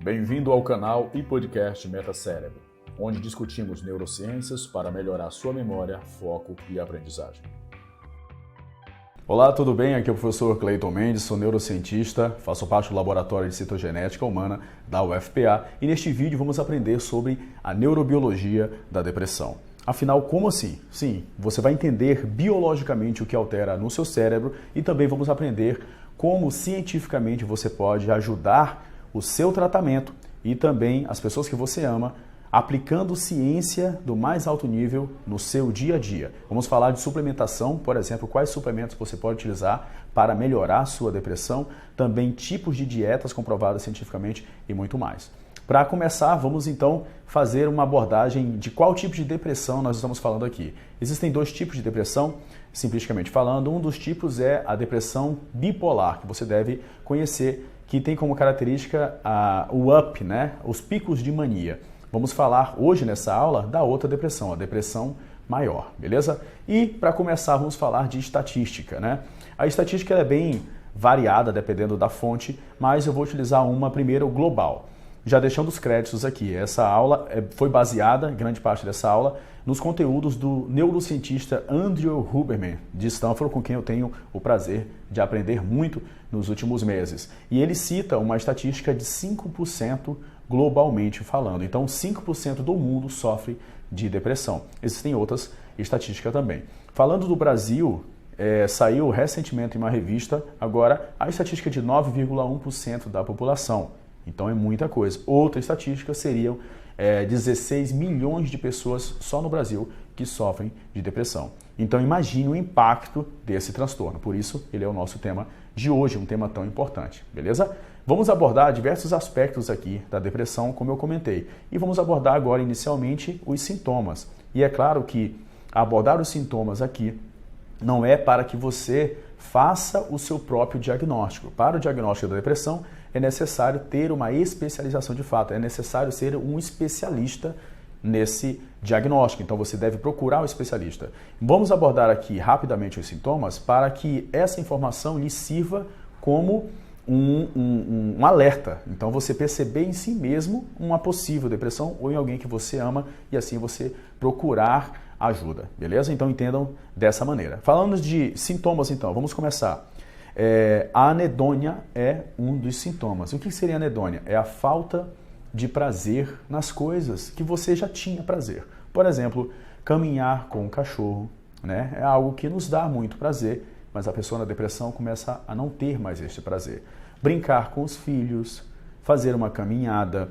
Bem-vindo ao canal e podcast MetaCérebro, onde discutimos neurociências para melhorar sua memória, foco e aprendizagem. Olá, tudo bem? Aqui é o professor Cleiton Mendes, sou neurocientista, faço parte do Laboratório de Citogenética Humana da UFPA e neste vídeo vamos aprender sobre a neurobiologia da depressão. Afinal, como assim? Sim, você vai entender biologicamente o que altera no seu cérebro e também vamos aprender como cientificamente você pode ajudar o seu tratamento e também as pessoas que você ama, aplicando ciência do mais alto nível no seu dia a dia. Vamos falar de suplementação, por exemplo, quais suplementos você pode utilizar para melhorar a sua depressão, também tipos de dietas comprovadas cientificamente e muito mais. Para começar, vamos então fazer uma abordagem de qual tipo de depressão nós estamos falando aqui. Existem dois tipos de depressão, simplesmente falando. Um dos tipos é a depressão bipolar, que você deve conhecer, que tem como característica o up, né? Os picos de mania. Vamos falar hoje nessa aula da outra depressão, a depressão maior, beleza? E para começar vamos falar de estatística, né? A estatística é bem variada dependendo da fonte, mas eu vou utilizar uma primeiro global. Já deixando os créditos aqui, essa aula foi baseada, grande parte dessa aula, nos conteúdos do neurocientista Andrew Huberman, de Stanford, com quem eu tenho o prazer de aprender muito nos últimos meses. E ele cita uma estatística de 5% globalmente falando. Então, 5% do mundo sofre de depressão. Existem outras estatísticas também. Falando do Brasil, saiu recentemente em uma revista, agora, a estatística de 9,1% da população. Então é muita coisa. Outra estatística seriam 16 milhões de pessoas só no Brasil que sofrem de depressão. Então imagine o impacto desse transtorno. Por isso ele é o nosso tema de hoje, um tema tão importante, beleza? Vamos abordar diversos aspectos aqui da depressão, como eu comentei. E vamos abordar agora inicialmente os sintomas. E é claro que abordar os sintomas aqui não é para que você faça o seu próprio diagnóstico. Para o diagnóstico da depressão, é necessário ter uma especialização de fato, é necessário ser um especialista nesse diagnóstico. Então você deve procurar um especialista. Vamos abordar aqui rapidamente os sintomas para que essa informação lhe sirva como um alerta. Então você perceber em si mesmo uma possível depressão ou em alguém que você ama e assim você procurar ajuda, beleza? Então entendam dessa maneira. Falando de sintomas então, vamos começar. A anedônia é um dos sintomas. O que seria anedônia? É a falta de prazer nas coisas que você já tinha prazer. Por exemplo, caminhar com o cachorro, né? É algo que nos dá muito prazer, mas a pessoa na depressão começa a não ter mais este prazer. Brincar com os filhos, fazer uma caminhada,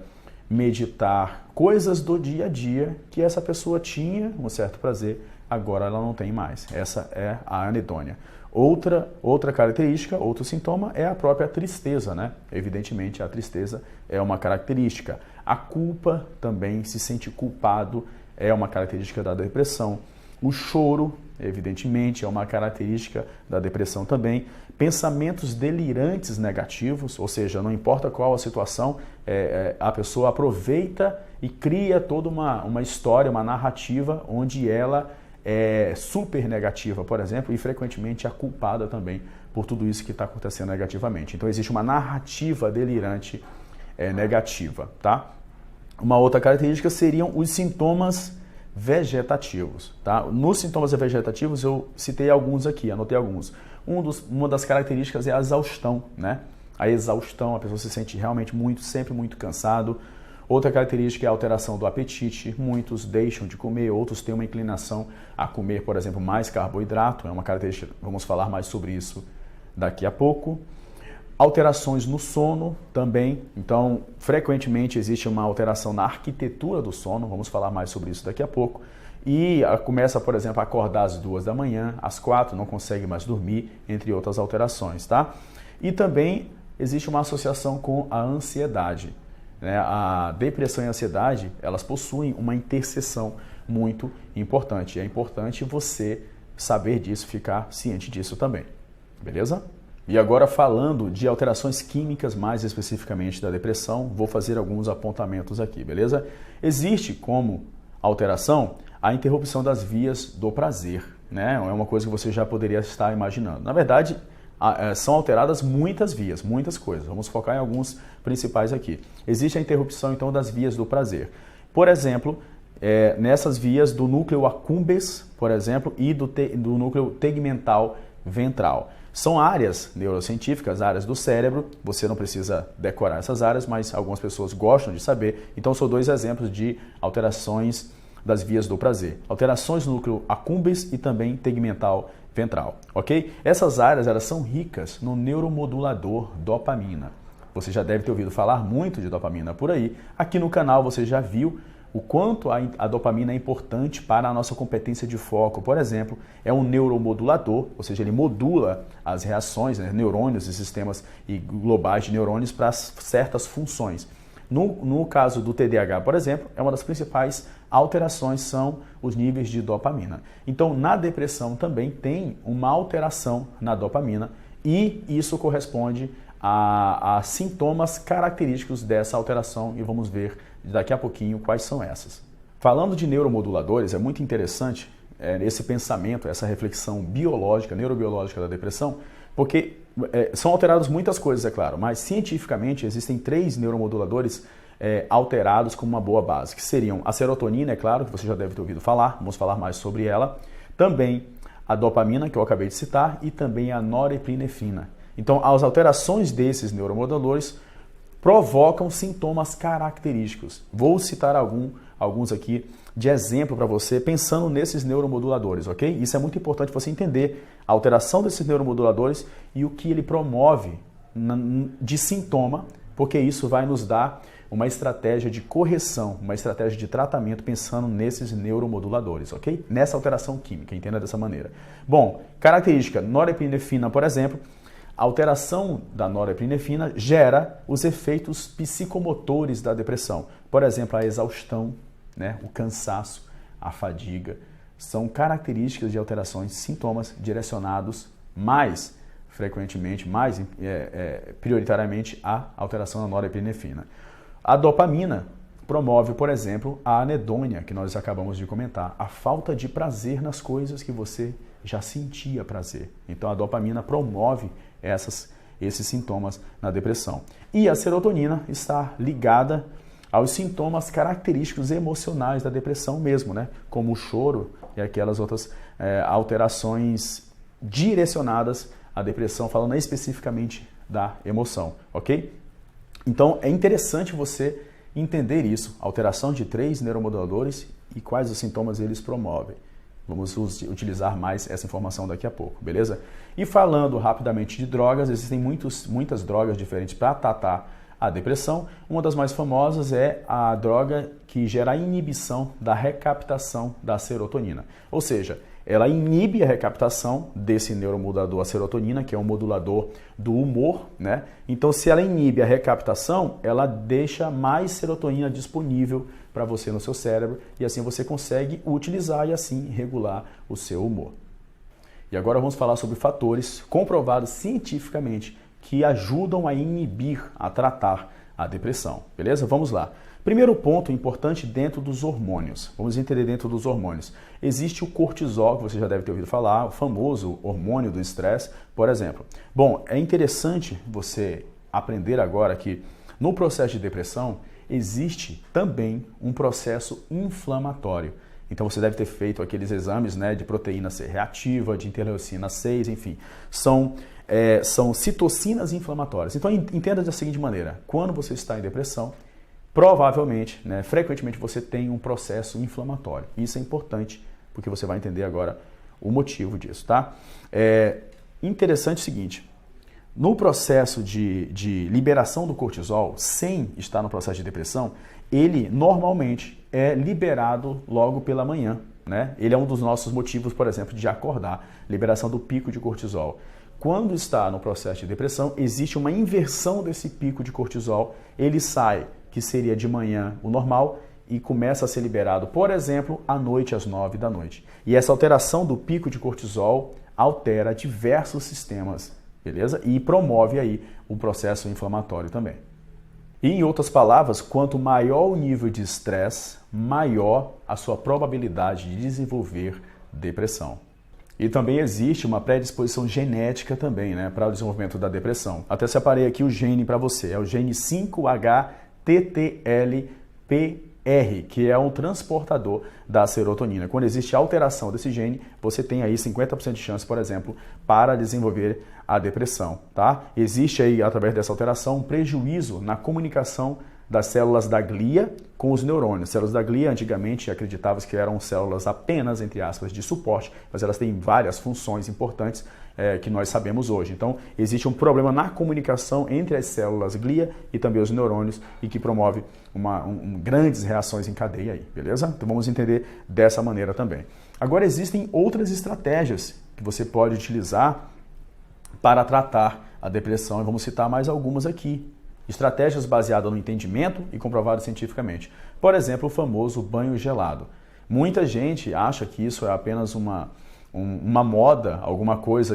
meditar, coisas do dia a dia que essa pessoa tinha um certo prazer, agora ela não tem mais. Essa é a anedônia. Outra característica, outro sintoma é a própria tristeza, né? Evidentemente a tristeza é uma característica. A culpa também, se sente culpado, é uma característica da depressão. O choro, evidentemente, é uma característica da depressão também. Pensamentos delirantes negativos, ou seja, não importa qual a situação, a pessoa aproveita e cria toda uma história, uma narrativa onde ela é super negativa, por exemplo, e frequentemente é culpada também por tudo isso que está acontecendo negativamente. Então existe uma narrativa delirante negativa, tá? Uma outra característica seriam os sintomas vegetativos, tá? Nos sintomas vegetativos eu citei alguns aqui, anotei alguns. Uma das características é a exaustão, né? A exaustão, a pessoa se sente realmente sempre muito cansado. Outra característica é a alteração do apetite. Muitos deixam de comer, outros têm uma inclinação a comer, por exemplo, mais carboidrato. É uma característica, vamos falar mais sobre isso daqui a pouco. Alterações no sono também. Então, frequentemente existe uma alteração na arquitetura do sono. Vamos falar mais sobre isso daqui a pouco. E começa, por exemplo, a acordar às 2 da manhã, às 4, não consegue mais dormir, entre outras alterações, tá? E também existe uma associação com a ansiedade. A depressão e a ansiedade, elas possuem uma interseção muito importante. É importante você saber disso, ficar ciente disso também, beleza? E agora falando de alterações químicas, mais especificamente da depressão, vou fazer alguns apontamentos aqui, beleza? Existe como alteração a interrupção das vias do prazer, né? É uma coisa que você já poderia estar imaginando. Na verdade, são alteradas muitas vias, muitas coisas. Vamos focar em alguns principais aqui. Existe a interrupção, então, das vias do prazer. Por exemplo, nessas vias do núcleo accumbens, por exemplo, e do núcleo tegmental ventral. São áreas neurocientíficas, áreas do cérebro. Você não precisa decorar essas áreas, mas algumas pessoas gostam de saber. Então, são dois exemplos de alterações das vias do prazer. Alterações no núcleo accumbens e também tegmental ventral, ok? Essas áreas, elas são ricas no neuromodulador dopamina. Você já deve ter ouvido falar muito de dopamina por aí. Aqui no canal você já viu o quanto a dopamina é importante para a nossa competência de foco. Por exemplo, é um neuromodulador, ou seja, ele modula as reações, né, neurônios e sistemas globais de neurônios para certas funções. No caso do TDAH, por exemplo, uma das principais alterações são os níveis de dopamina. Então, na depressão também tem uma alteração na dopamina e isso corresponde a sintomas característicos dessa alteração e vamos ver daqui a pouquinho quais são essas. Falando de neuromoduladores, é muito interessante esse pensamento, essa reflexão biológica, neurobiológica da depressão, porque são alteradas muitas coisas, é claro, mas cientificamente existem 3 neuromoduladores alterados como uma boa base, que seriam a serotonina, é claro, que você já deve ter ouvido falar, vamos falar mais sobre ela, também a dopamina, que eu acabei de citar, e também a norepinefrina. Então, as alterações desses neuromoduladores provocam sintomas característicos. Vou citar alguns aqui de exemplo para você, pensando nesses neuromoduladores, ok? Isso é muito importante você entender a alteração desses neuromoduladores e o que ele promove de sintoma, porque isso vai nos dar uma estratégia de correção, uma estratégia de tratamento pensando nesses neuromoduladores, ok? Nessa alteração química, entenda dessa maneira. Bom, característica, norepinefrina, por exemplo, a alteração da norepinefrina gera os efeitos psicomotores da depressão. Por exemplo, a exaustão, né, o cansaço, a fadiga, são características de alterações, sintomas direcionados mais frequentemente, prioritariamente à alteração da norepinefrina. A dopamina promove, por exemplo, a anedônia, que nós acabamos de comentar, a falta de prazer nas coisas que você já sentia prazer. Então a dopamina promove esses sintomas na depressão. E a serotonina está ligada aos sintomas característicos emocionais da depressão mesmo, né? Como o choro e aquelas outras alterações direcionadas à depressão, falando especificamente da emoção, ok? Então é interessante você entender isso, alteração de 3 neuromoduladores e quais os sintomas eles promovem. Vamos utilizar mais essa informação daqui a pouco, beleza? E falando rapidamente de drogas, existem muitas drogas diferentes para tratar a depressão. Uma das mais famosas é a droga que gera a inibição da recaptação da serotonina. Ou seja, ela inibe a recaptação desse neuromodulador, a serotonina, que é um modulador do humor, né? Então, se ela inibe a recaptação, ela deixa mais serotonina disponível para você no seu cérebro e assim você consegue utilizar e assim regular o seu humor. E agora vamos falar sobre fatores comprovados cientificamente que ajudam a inibir, a tratar a depressão, beleza? Vamos lá. Primeiro ponto importante dentro dos hormônios. Vamos entender dentro dos hormônios. Existe o cortisol, que você já deve ter ouvido falar, o famoso hormônio do estresse, por exemplo. Bom, é interessante você aprender agora que no processo de depressão existe também um processo inflamatório. Então você deve ter feito aqueles exames, né, de proteína C reativa, de interleucina 6, enfim. São citocinas inflamatórias. Então entenda da seguinte maneira, quando você está em depressão, provavelmente, né, frequentemente você tem um processo inflamatório. Isso é importante porque você vai entender agora o motivo disso, tá? Interessante o seguinte, no processo de liberação do cortisol, sem estar no processo de depressão, ele normalmente é liberado logo pela manhã, né? Ele é um dos nossos motivos, por exemplo, de acordar, liberação do pico de cortisol. Quando está no processo de depressão, existe uma inversão desse pico de cortisol, ele sai, que seria de manhã o normal, e começa a ser liberado, por exemplo, à noite, às 9 da noite. E essa alteração do pico de cortisol altera diversos sistemas, beleza? E promove aí o processo inflamatório também. E, em outras palavras, quanto maior o nível de estresse, maior a sua probabilidade de desenvolver depressão. E também existe uma predisposição genética também, né, para o desenvolvimento da depressão. Até separei aqui o gene para você, é o gene 5-HTTLP-R, que é um transportador da serotonina. Quando existe alteração desse gene, você tem aí 50% de chance, por exemplo, para desenvolver a depressão, tá? Existe aí, através dessa alteração, um prejuízo na comunicação das células da glia com os neurônios. Células da glia, antigamente, acreditava-se que eram células apenas, entre aspas, de suporte, mas elas têm várias funções importantes que nós sabemos hoje. Então, existe um problema na comunicação entre as células glia e também os neurônios e que promove grandes reações em cadeia aí, beleza? Então, vamos entender dessa maneira também. Agora, existem outras estratégias que você pode utilizar para tratar a depressão e vamos citar mais algumas aqui. Estratégias baseadas no entendimento e comprovadas cientificamente. Por exemplo, o famoso banho gelado. Muita gente acha que isso é apenas uma moda, alguma coisa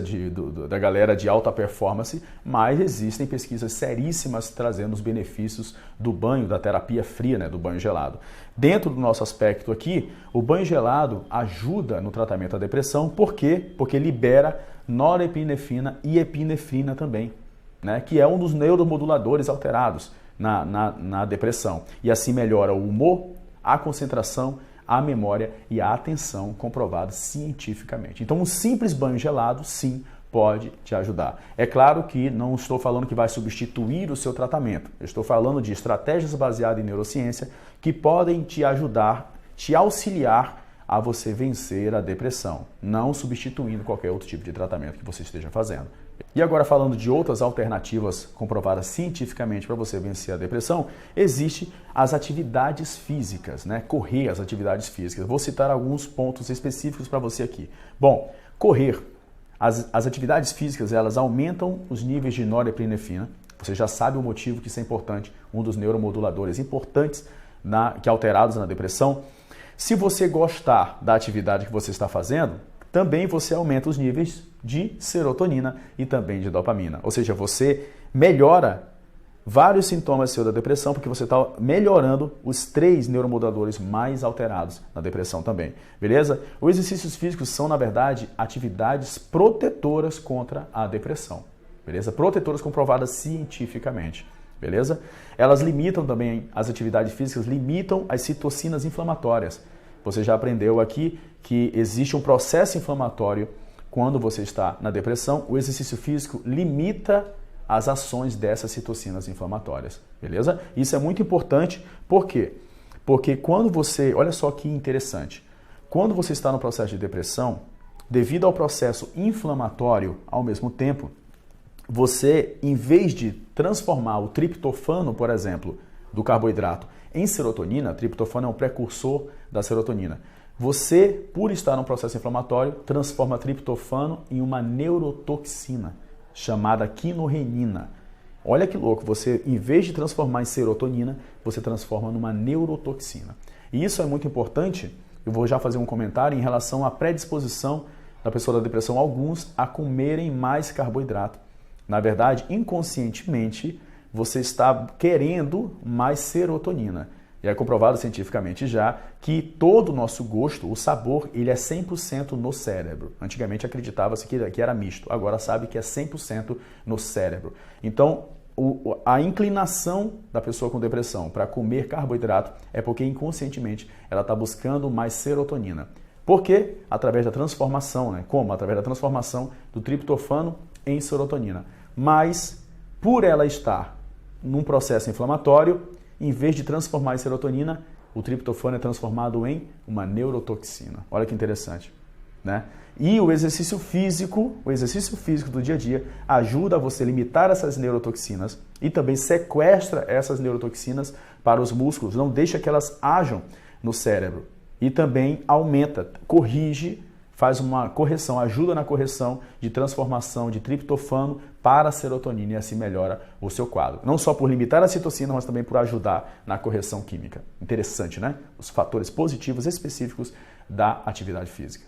da galera de alta performance, mas existem pesquisas seríssimas trazendo os benefícios do banho, da terapia fria, né, do banho gelado. Dentro do nosso aspecto aqui, o banho gelado ajuda no tratamento da depressão. Por quê? Porque libera norepinefrina e epinefrina também, né, que é um dos neuromoduladores alterados na depressão. E assim melhora o humor, a concentração, a memória e a atenção, comprovado cientificamente. Então, um simples banho gelado, sim, pode te ajudar. É claro que não estou falando que vai substituir o seu tratamento. Eu estou falando de estratégias baseadas em neurociência que podem te ajudar, te auxiliar a você vencer a depressão, não substituindo qualquer outro tipo de tratamento que você esteja fazendo. E agora, falando de outras alternativas comprovadas cientificamente para você vencer a depressão, existe as atividades físicas, né? Correr, as atividades físicas. Vou citar alguns pontos específicos para você aqui. Bom, correr. As atividades físicas, elas aumentam os níveis de norepinefrina. Você já sabe o motivo que isso é importante, um dos neuromoduladores importantes que alterados na depressão. Se você gostar da atividade que você está fazendo, também você aumenta os níveis de serotonina e também de dopamina. Ou seja, você melhora vários sintomas seus da depressão, porque você está melhorando os 3 neuromoduladores mais alterados na depressão também. Beleza? Os exercícios físicos são, na verdade, atividades protetoras contra a depressão. Beleza? Protetoras comprovadas cientificamente. Beleza? Elas limitam também, as atividades físicas limitam as citocinas inflamatórias. Você já aprendeu aqui que existe um processo inflamatório quando você está na depressão. O exercício físico limita as ações dessas citocinas inflamatórias, beleza? Isso é muito importante, por quê? Porque quando você, olha só que interessante, quando você está no processo de depressão, devido ao processo inflamatório ao mesmo tempo, você, em vez de transformar o triptofano, por exemplo, do carboidrato em serotonina, triptofano é um precursor da serotonina. Você, por estar no processo inflamatório, transforma triptofano em uma neurotoxina chamada quinorrenina. Olha que louco, você, em vez de transformar em serotonina, você transforma numa neurotoxina. E isso é muito importante, eu vou já fazer um comentário em relação à predisposição da pessoa da depressão, alguns a comerem mais carboidrato. Na verdade, inconscientemente, você está querendo mais serotonina. E é comprovado cientificamente já que todo o nosso gosto, o sabor, ele é 100% no cérebro. Antigamente acreditava-se que era misto, agora sabe que é 100% no cérebro. Então, a inclinação da pessoa com depressão para comer carboidrato é porque inconscientemente ela está buscando mais serotonina. Por quê? Através da transformação, né? Como? Através da transformação do triptofano em serotonina. Mas, por ela estar num processo inflamatório, em vez de transformar em serotonina, o triptofano é transformado em uma neurotoxina. Olha que interessante, né? E o exercício físico do dia a dia ajuda a você limitar essas neurotoxinas e também sequestra essas neurotoxinas para os músculos, não deixa que elas ajam no cérebro. E também aumenta, corrige, faz uma correção, ajuda na correção de transformação de triptofano para a serotonina e assim melhora o seu quadro. Não só por limitar a citocina, mas também por ajudar na correção química. Interessante, né? Os fatores positivos específicos da atividade física.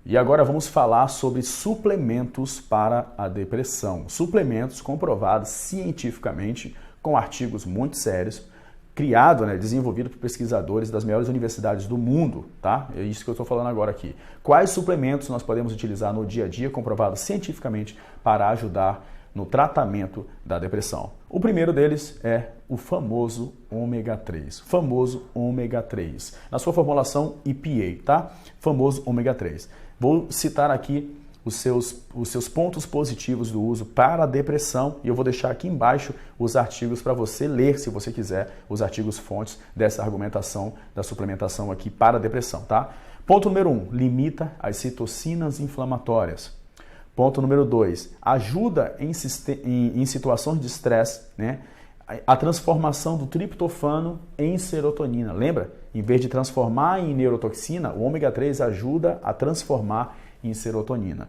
E agora vamos falar sobre suplementos para a depressão. Suplementos comprovados cientificamente com artigos muito sérios, criado, né, desenvolvido por pesquisadores das melhores universidades do mundo, tá? É isso que eu estou falando agora aqui. Quais suplementos nós podemos utilizar no dia a dia, comprovados cientificamente, para ajudar no tratamento da depressão? O primeiro deles é o famoso ômega 3. Famoso ômega 3. Na sua formulação EPA, tá? Famoso ômega 3. Vou citar aqui os seus pontos positivos do uso para a depressão e eu vou deixar aqui embaixo os artigos para você ler, se você quiser, os artigos fontes dessa argumentação da suplementação aqui para a depressão, tá? Ponto número 1, limita as citocinas inflamatórias. Ponto número 2, ajuda em situações de estresse, né, a transformação do triptofano em serotonina. Lembra? Em vez de transformar em neurotoxina, o ômega 3 ajuda a transformar em serotonina.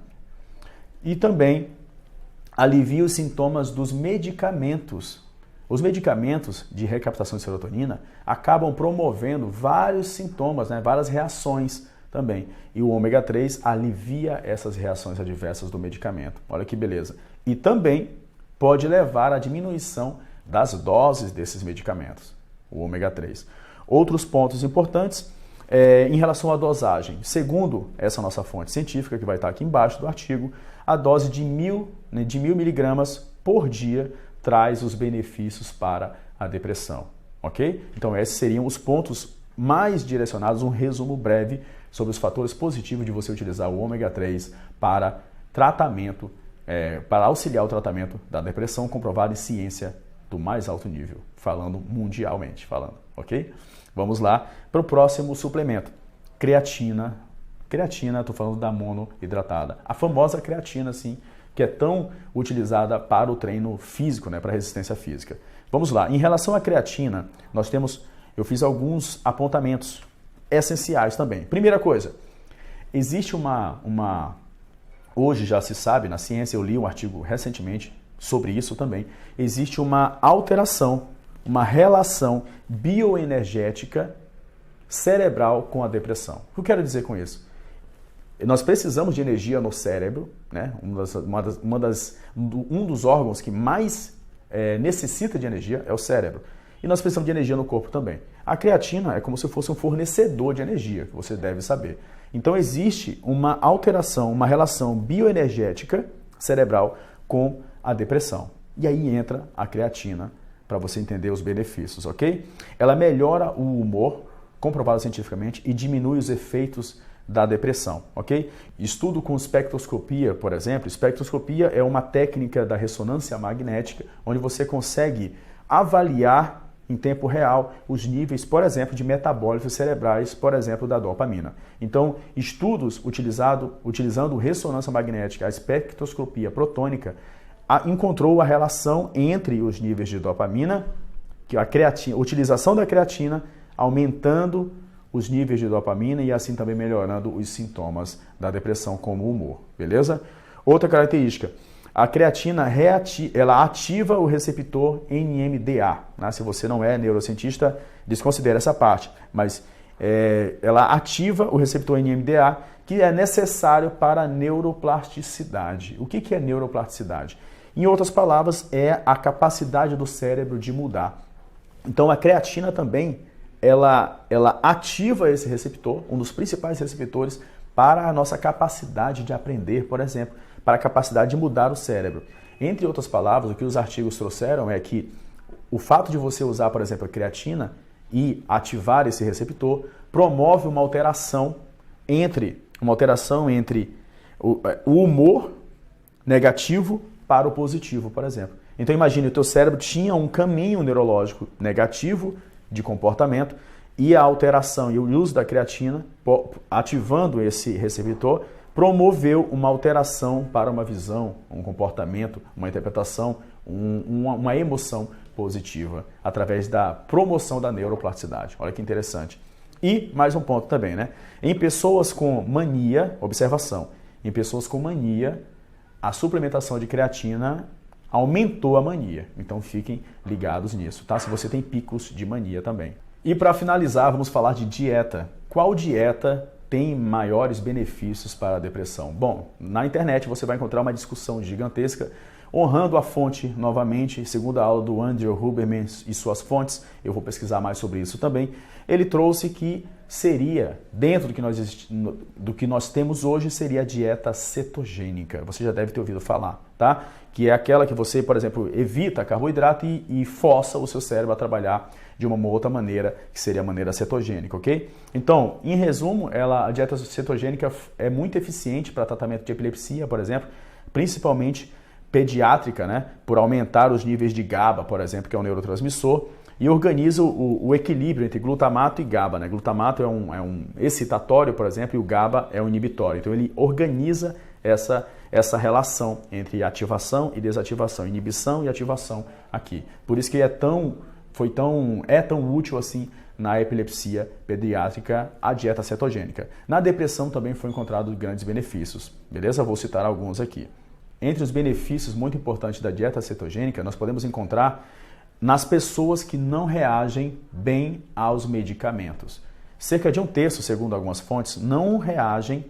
E também alivia os sintomas dos medicamentos. Os medicamentos de recaptação de serotonina acabam promovendo vários sintomas, né, várias reações também. E o ômega 3 alivia essas reações adversas do medicamento. Olha que beleza. E também pode levar à diminuição das doses desses medicamentos, o ômega 3. Outros pontos importantes em relação à dosagem. Segundo essa nossa fonte científica, que vai estar aqui embaixo do artigo, a dose de 1000 miligramas por dia traz os benefícios para a depressão, ok? Então esses seriam os pontos mais direcionados, um resumo breve sobre os fatores positivos de você utilizar o ômega 3 para tratamento, para auxiliar o tratamento da depressão, comprovado em ciência do mais alto nível, falando mundialmente, ok? Vamos lá para o próximo suplemento, creatina. Creatina, estou falando da monoidratada. A famosa creatina, sim, que é tão utilizada para o treino físico, né, para a resistência física. Vamos lá, em relação à creatina, eu fiz alguns apontamentos essenciais também. Primeira coisa, existe hoje já se sabe na ciência, eu li um artigo recentemente sobre isso também, existe uma alteração, uma relação bioenergética cerebral com a depressão. O que eu quero dizer com isso? Nós precisamos de energia no cérebro, né? Um dos órgãos que mais necessita de energia é o cérebro. E nós precisamos de energia no corpo também. A creatina é como se fosse um fornecedor de energia, que você deve saber. Então existe uma alteração, uma relação bioenergética cerebral com a depressão. E aí entra a creatina para você entender os benefícios, ok? Ela melhora o humor, comprovado cientificamente, e diminui os efeitos da depressão, ok? Estudo com espectroscopia, por exemplo. Espectroscopia é uma técnica da ressonância magnética onde você consegue avaliar em tempo real os níveis, por exemplo, de metabólitos cerebrais, por exemplo, da dopamina. Então, estudos utilizando ressonância magnética, a espectroscopia protônica, encontrou a relação entre os níveis de dopamina, que a utilização da creatina aumentando os níveis de dopamina e assim também melhorando os sintomas da depressão, como o humor, beleza? Outra característica, a creatina ela ativa o receptor NMDA. Né? Se você não é neurocientista, desconsidere essa parte, mas ela ativa o receptor NMDA, que é necessário para a neuroplasticidade. O que é neuroplasticidade? Em outras palavras, é a capacidade do cérebro de mudar. Então a creatina também, ela ativa esse receptor, um dos principais receptores para a nossa capacidade de aprender, por exemplo, para a capacidade de mudar o cérebro. Entre outras palavras, o que os artigos trouxeram é que o fato de você usar, por exemplo, a creatina e ativar esse receptor promove uma alteração entre o humor negativo para o positivo, por exemplo. Então imagine, o teu cérebro tinha um caminho neurológico negativo de comportamento e a alteração e o uso da creatina, ativando esse receptor, promoveu uma alteração para uma visão, um comportamento, uma interpretação, uma emoção positiva, através da promoção da neuroplasticidade. Olha que interessante. E mais um ponto também, né? Em pessoas com mania, observação, em pessoas com mania, a suplementação de creatina aumentou a mania. Então fiquem ligados nisso, tá? Se você tem picos de mania também. E para finalizar, vamos falar de dieta. Qual dieta tem maiores benefícios para a depressão? Bom, na internet você vai encontrar uma discussão gigantesca Honrando a fonte novamente, segundo a aula do Andrew Huberman e suas fontes, eu vou pesquisar mais sobre isso também, ele trouxe que seria, dentro do que nós temos hoje, seria a dieta cetogênica. Você já deve ter ouvido falar, tá? Que é aquela que você, por exemplo, evita carboidrato e força o seu cérebro a trabalhar de uma outra maneira, que seria a maneira cetogênica, ok? Então, em resumo, a dieta cetogênica é muito eficiente para tratamento de epilepsia, por exemplo, principalmente pediátrica, né? Por aumentar os níveis de GABA, por exemplo, que é um neurotransmissor, e organiza o equilíbrio entre glutamato e GABA, né? Glutamato é um excitatório, por exemplo, e o GABA é um inibitório. Então, ele organiza essa relação entre ativação e desativação, inibição e ativação aqui. Por isso que é tão útil assim na epilepsia pediátrica a dieta cetogênica. Na depressão também foi encontrado grandes benefícios, beleza? Vou citar alguns aqui. Entre os benefícios muito importantes da dieta cetogênica, nós podemos encontrar nas pessoas que não reagem bem aos medicamentos. Cerca de 1/3, segundo algumas fontes, não reagem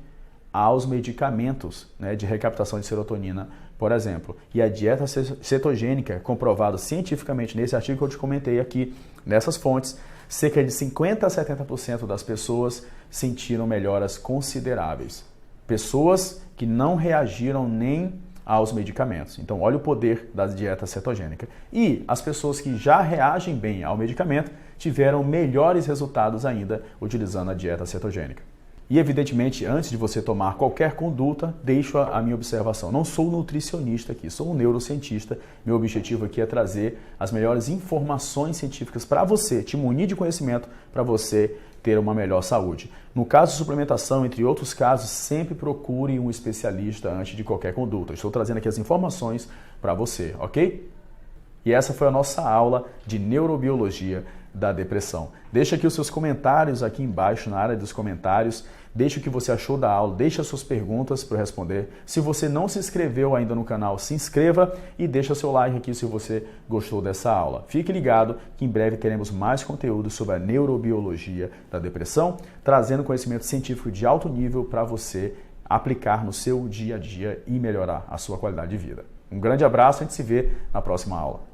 aos medicamentos, né, de recaptação de serotonina, por exemplo. E a dieta cetogênica, comprovado cientificamente nesse artigo que eu te comentei aqui, nessas fontes, cerca de 50% a 70% das pessoas sentiram melhoras consideráveis. Pessoas que não reagiram nem aos medicamentos. Então, olha o poder da dieta cetogênica. E as pessoas que já reagem bem ao medicamento tiveram melhores resultados ainda utilizando a dieta cetogênica. E, evidentemente, antes de você tomar qualquer conduta, deixo a minha observação. Não sou nutricionista aqui, sou um neurocientista. Meu objetivo aqui é trazer as melhores informações científicas para você, te munir de conhecimento para você ter uma melhor saúde. No caso de suplementação, entre outros casos, sempre procure um especialista antes de qualquer conduta. Estou trazendo aqui as informações para você, ok? E essa foi a nossa aula de neurobiologia da depressão. Deixa aqui os seus comentários aqui embaixo na área dos comentários. Deixa o que você achou da aula, deixa suas perguntas para eu responder. Se você não se inscreveu ainda no canal, se inscreva e deixa seu like aqui se você gostou dessa aula. Fique ligado que em breve teremos mais conteúdo sobre a neurobiologia da depressão, trazendo conhecimento científico de alto nível para você aplicar no seu dia a dia e melhorar a sua qualidade de vida. Um grande abraço, a gente se vê na próxima aula.